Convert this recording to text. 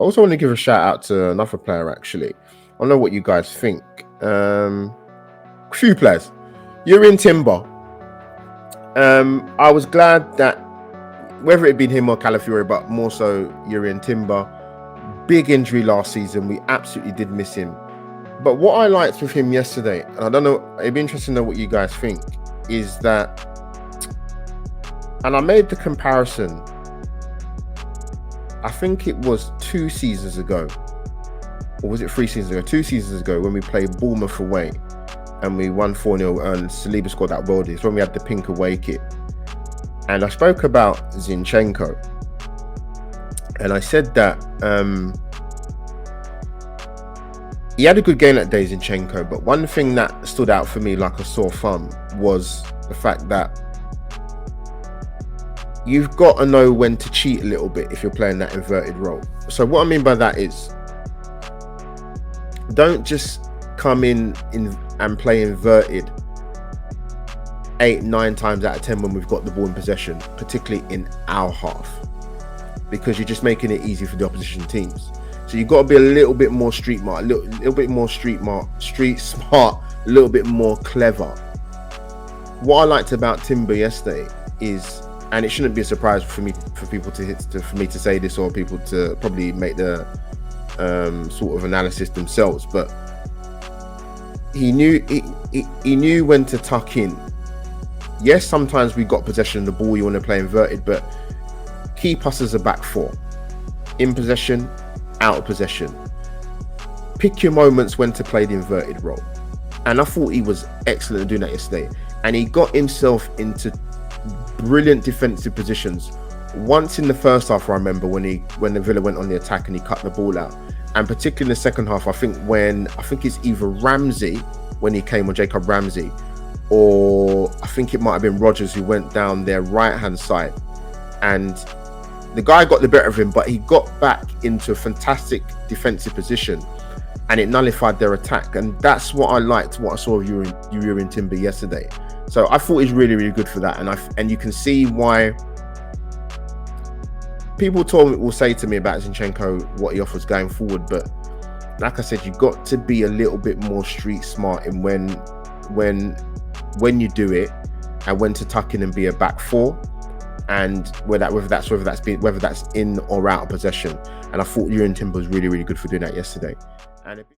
also want to give a shout out to another player, actually. I don't know what you guys think. Few players. JURRIEN Timber. I was glad that whether it had been him or Calafiori, but more so JURRIEN Timber, big injury last season. We absolutely did miss him. But what I liked with him yesterday, and I don't know, it'd be interesting to know what you guys think, is that, and I made the comparison, I think it was 2 seasons ago, or was it 3 seasons ago? 2 seasons ago, when we played Bournemouth away and we won 4-0 and Saliba scored that worldie. It's when we had the pink away kit. And I spoke about Zinchenko. And I said that he had a good game that day, Zinchenko, but one thing that stood out for me like a sore thumb was the fact that you've got to know when to cheat a little bit if you're playing that inverted role. So what I mean by that is, don't just come in and play inverted 8-9 times out of 10 when we've got the ball in possession, particularly in our half, because you're just making it easy for the opposition teams. So you've got to be a little bit more street smart, a little bit more street smart, a little bit more clever. What I liked about Timber yesterday is, and it shouldn't be a surprise for me to say this, or people to probably make the sort of analysis themselves, but he knew when to tuck in. Yes, sometimes we got possession of the ball, you want to play inverted, but keep us as a back four, in possession, out of possession. Pick your moments when to play the inverted role, and I thought he was excellent at doing that yesterday. And he got himself into brilliant defensive positions. Once in the first half, I remember when the Villa went on the attack and he cut the ball out, and particularly in the second half, I think it's either Ramsey when he came, or Jacob Ramsey, or I think it might have been Rodgers who went down their right hand side, and the guy got the better of him, but he got back into a fantastic defensive position and it nullified their attack. And that's what I liked, what I saw of JURRIEN Timber yesterday. So I thought he's really, really good for that. And you can see why people will say to me about Zinchenko what he offers going forward. But like I said, you've got to be a little bit more street smart in when you do it, and when to tuck in and be a back four, and whether that's in or out of possession. And I thought JURRIEN Timber was really, really good for doing that yesterday. And